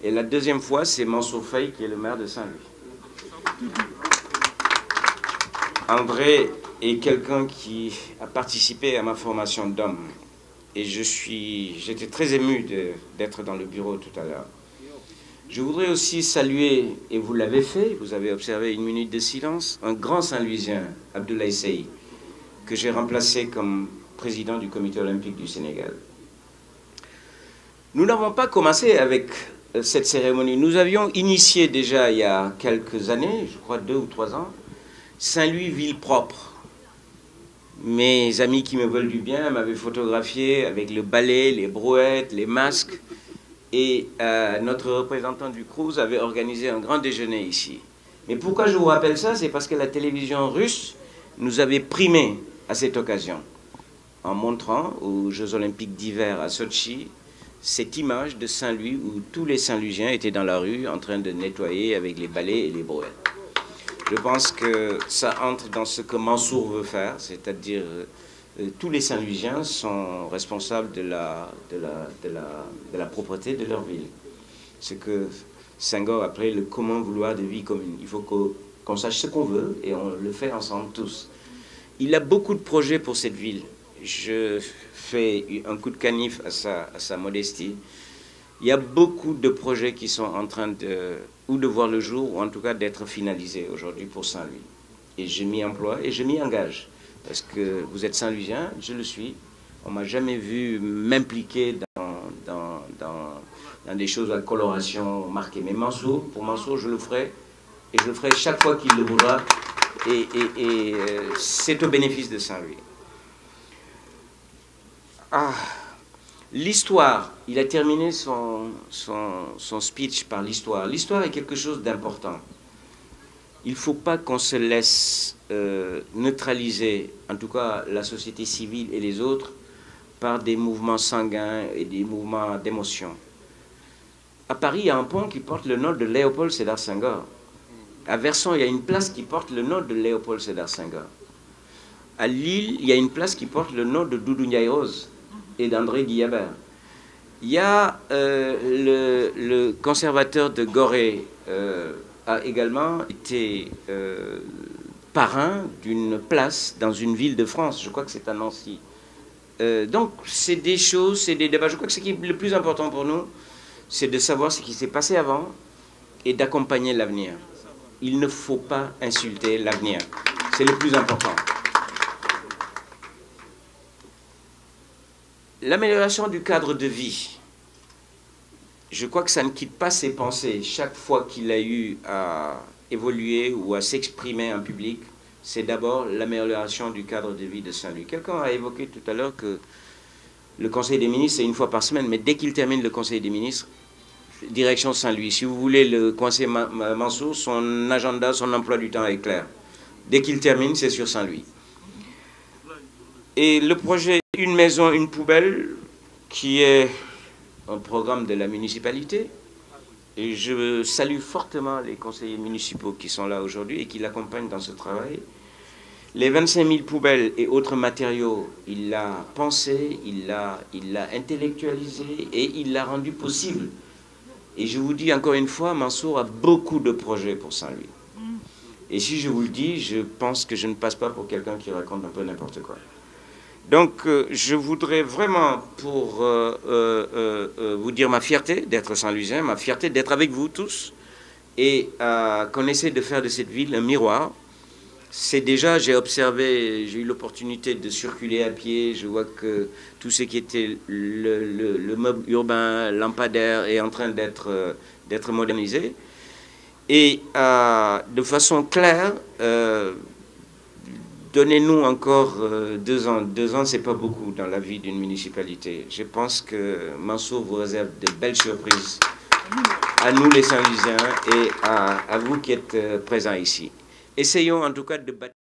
Et la deuxième fois, c'est Mansour Faye qui est le maire de Saint-Louis. André est quelqu'un qui a participé à ma formation d'homme. Et j'étais très ému d'être dans le bureau tout à l'heure. Je voudrais aussi saluer, et vous l'avez fait, vous avez observé une minute de silence, un grand Saint-Louisien, Abdoulaye Seye, que j'ai remplacé comme président du comité olympique du Sénégal. Nous n'avons pas commencé avec cette cérémonie. Nous avions initié déjà il y a quelques années, je crois 2 ou 3 ans, Saint-Louis ville propre. Mes amis qui me veulent du bien m'avaient photographié avec le balai, les brouettes, les masques. Et notre représentant du Crous avait organisé un grand déjeuner ici. Mais pourquoi je vous rappelle ça? C'est parce que la télévision russe nous avait primé à cette occasion, en montrant aux Jeux Olympiques d'hiver à Sotchi cette image de Saint-Louis où tous les Saint-Louisiens étaient dans la rue en train de nettoyer avec les balais et les brouettes. Je pense que ça entre dans ce que Mansour veut faire, c'est-à-dire tous les Saint-Louisiens sont responsables de la propreté de leur ville. Ce que Senghor appelait le commun vouloir de vie commune. Il faut qu'on sache ce qu'on veut et on le fait ensemble tous. Il a beaucoup de projets pour cette ville. Je fais un coup de canif à sa modestie. Il y a beaucoup de projets qui sont en train de voir le jour, ou en tout cas d'être finalisés aujourd'hui pour Saint-Louis. Et je m'y emploie et je m'y engage. Parce que vous êtes Saint-Louisien, je le suis. On ne m'a jamais vu m'impliquer dans des choses à coloration marquée. Mais pour Mansour, je le ferai. Et je le ferai chaque fois qu'il le voudra. Et c'est au bénéfice de Saint-Louis. L'histoire, il a terminé son speech par l'histoire. L'histoire est quelque chose d'important. Il ne faut pas qu'on se laisse neutraliser, en tout cas la société civile et les autres, par des mouvements sanguins et des mouvements d'émotion. À Paris, il y a un pont qui porte le nom de Léopold Sédar Senghor. À Verson, il y a une place qui porte le nom de Léopold Sédar Senghor. À Lille, il y a une place qui porte le nom de Doudou Ndiaye Rose et d'André Guillabert. Il y a le conservateur de Gorée, a également été parrain d'une place dans une ville de France. Je crois que c'est à Nancy. Donc, c'est des choses, c'est des débats. Je crois que ce qui est le plus important pour nous, c'est de savoir ce qui s'est passé avant et d'accompagner l'avenir. Il ne faut pas insulter l'avenir. C'est le plus important. L'amélioration du cadre de vie. Je crois que ça ne quitte pas ses pensées chaque fois qu'il a eu à évoluer ou à s'exprimer en public. C'est d'abord l'amélioration du cadre de vie de Saint-Louis. Quelqu'un a évoqué tout à l'heure que le Conseil des ministres, c'est 1 fois par semaine, mais dès qu'il termine le Conseil des ministres, direction Saint-Louis. Si vous voulez, le conseiller Mansour, son agenda, son emploi du temps est clair. Dès qu'il termine, c'est sur Saint-Louis. Et le projet Une maison, une poubelle, qui est un programme de la municipalité. Et je salue fortement les conseillers municipaux qui sont là aujourd'hui et qui l'accompagnent dans ce travail. Les 25 000 poubelles et autres matériaux, il l'a pensé, il l'a intellectualisé et il l'a rendu possible. Et je vous dis encore une fois, Mansour a beaucoup de projets pour Saint-Louis. Et si je vous le dis, je pense que je ne passe pas pour quelqu'un qui raconte un peu n'importe quoi. Donc, je voudrais vraiment, pour vous dire ma fierté d'être Saint-Louisien, ma fierté d'être avec vous tous, et qu'on essaie de faire de cette ville un miroir. C'est déjà, j'ai observé, j'ai eu l'opportunité de circuler à pied, je vois que tout ce qui était le meuble urbain, lampadaire, est en train d'être modernisé. Et de façon claire, donnez-nous encore 2 ans. 2 ans, c'est pas beaucoup dans la vie d'une municipalité. Je pense que Mansour vous réserve de belles surprises à nous les Saint-Louisiens et à vous qui êtes présents ici. Essayons en tout cas de bâtir